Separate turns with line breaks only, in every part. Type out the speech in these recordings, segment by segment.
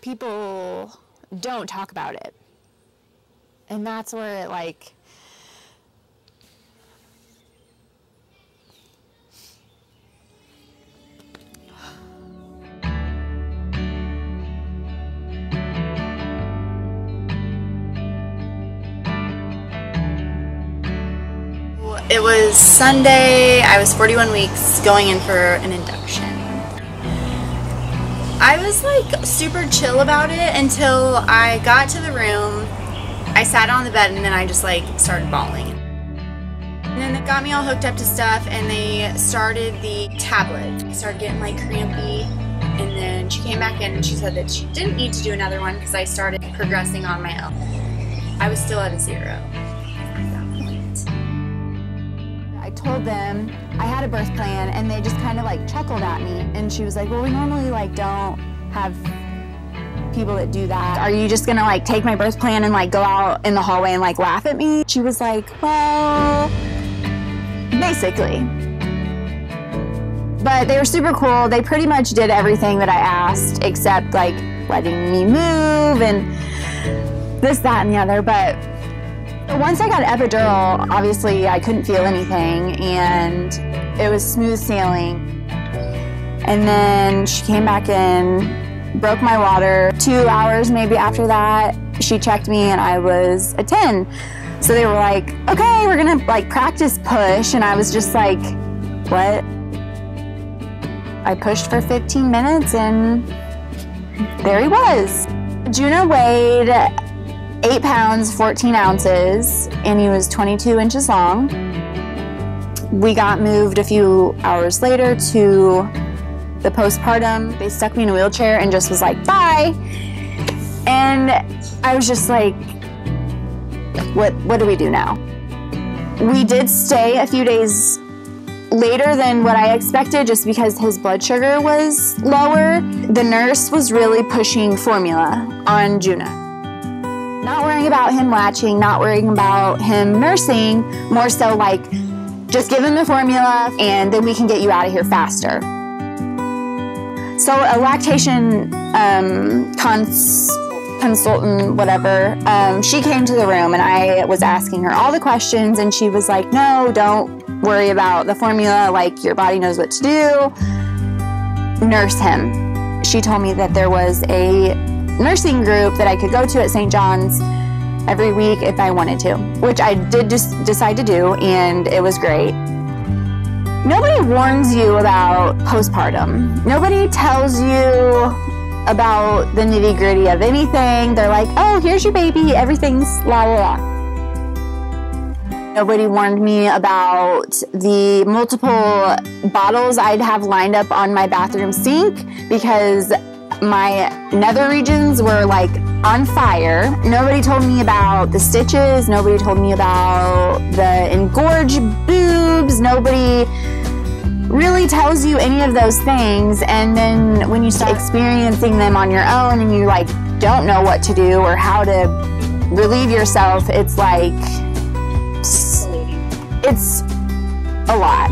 people don't talk about it. And that's where it like,
it was Sunday. I was 41 weeks going in for an induction. I was like super chill about it until I got to the room. I sat on the bed and then I just like started bawling. And then they got me all hooked up to stuff and they started the tablet. I started getting like crampy, and then she came back in and she said that she didn't need to do another one because I started progressing on my own. I was still at a 0 at that point.
I told them I had a birth plan and they just kind of like chuckled at me, and she was like, well, we normally like don't have people that do that. Are you just gonna like take my birth plan and like go out in the hallway and like laugh at me? She was like, well, basically. But they were super cool. They pretty much did everything that I asked except like letting me move and this, that, and the other. But once I got epidural, obviously I couldn't feel anything and it was smooth sailing. And then she came back in, broke my water. 2 hours maybe after that, she checked me and I was a 10. So they were like, okay, we're gonna like practice push. And I was just like, what? I pushed for 15 minutes and there he was. Juna weighed 8 pounds, 14 ounces, and he was 22 inches long. We got moved a few hours later to the postpartum. They stuck me in a wheelchair and just was like, bye. And I was just like, what do we do now? We did stay a few days later than what I expected just because his blood sugar was lower. The nurse was really pushing formula on Juna. Not worrying about him latching, not worrying about him nursing, more so like, just give him the formula and then we can get you out of here faster. So a lactation consultant, whatever, she came to the room and I was asking her all the questions and she was like, no, don't worry about the formula, like your body knows what to do. Nurse him. She told me that there was a nursing group that I could go to at St. John's every week if I wanted to, which I did just decide to do, and it was great. Nobody warns you about postpartum. Nobody tells you about the nitty-gritty of anything. They're like, oh, here's your baby, everything's la la la. Nobody warned me about the multiple bottles I'd have lined up on my bathroom sink because my nether regions were like on fire. Nobody told me about the stitches. Nobody told me about the engorged boobs. Nobody really tells you any of those things. And then when you start experiencing them on your own and you like don't know what to do or how to relieve yourself, it's like, it's a lot.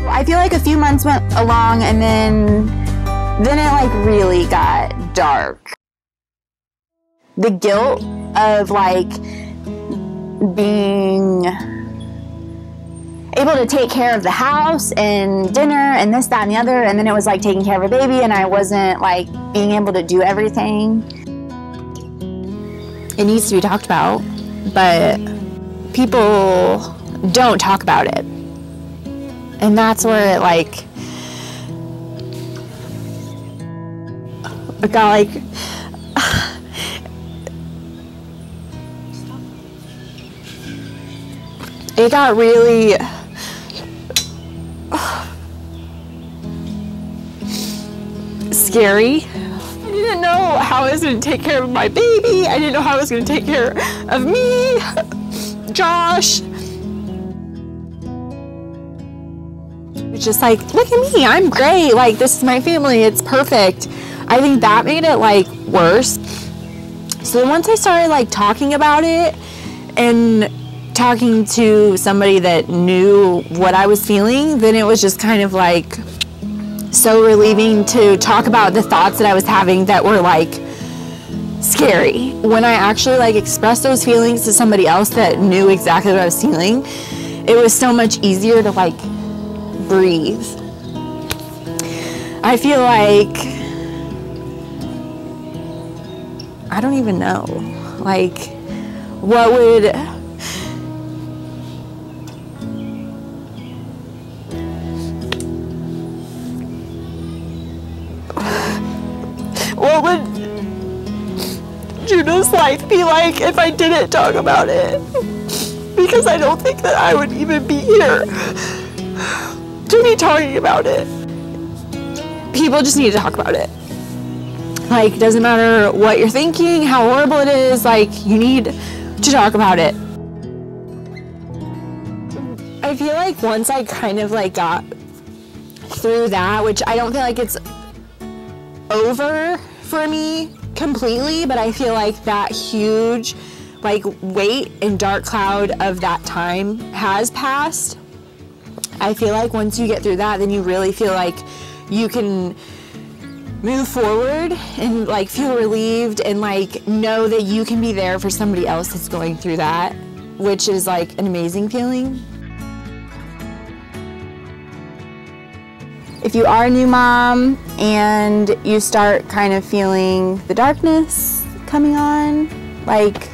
I feel like a few months went along and then it like really got dark. The guilt of like being able to take care of the house and dinner and this, that, and the other, and then it was like taking care of a baby and I wasn't like being able to do everything. It needs to be talked about, but people don't talk about it. And that's where it like, it got like, it got really scary. I didn't know how I was going to take care of my baby. I didn't know how I was going to take care of me, Josh. It's just like, look at me, I'm great. Like, this is my family, it's perfect. I think that made it like worse. So once I started like talking about it and talking to somebody that knew what I was feeling, then it was just kind of like so relieving to talk about the thoughts that I was having that were like scary. When I actually like expressed those feelings to somebody else that knew exactly what I was feeling, it was so much easier to like breathe. I feel like, I don't even know, like what would, what would Juno's life be like if I didn't talk about it? Because I don't think that I would even be here to be talking about it. People just need to talk about it. Like, doesn't matter what you're thinking, how horrible it is, like, you need to talk about it. I feel like once I kind of like got through that, which I don't feel like it's over for me completely, but I feel like that huge like weight and dark cloud of that time has passed. I feel like once you get through that, then you really feel like you can move forward and like feel relieved and like know that you can be there for somebody else that's going through that, which is like an amazing feeling. If you are a new mom and you start kind of feeling the darkness coming on, like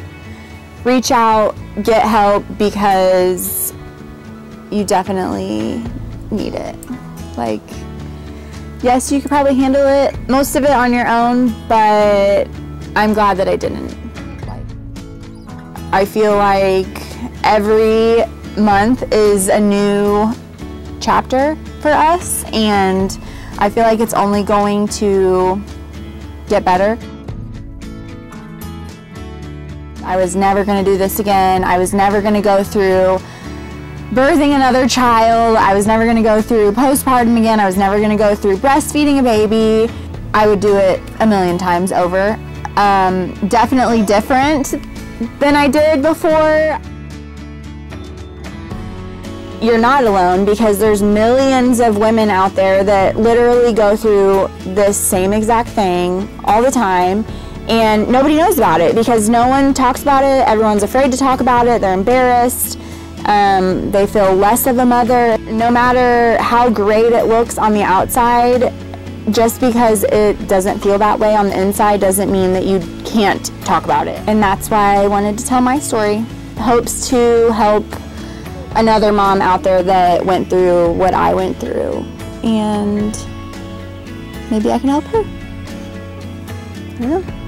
reach out, get help, because you definitely need it. Like, yes, you could probably handle it, most of it on your own, but I'm glad that I didn't. I feel like every month is a new chapter for us, and I feel like it's only going to get better. I was never going to do this again. I was never going to go through birthing another child. I was never going to go through postpartum again. I was never going to go through breastfeeding a baby. I would do it a million times over. Definitely different than I did before. You're not alone, because there's millions of women out there that literally go through this same exact thing all the time, and nobody knows about it because no one talks about it. Everyone's afraid to talk about it. They're embarrassed. They feel less of a mother. No matter how great it looks on the outside, just because it doesn't feel that way on the inside doesn't mean that you can't talk about it. And that's why I wanted to tell my story. Hopes to help another mom out there that went through what I went through, and maybe I can help her. I don't know.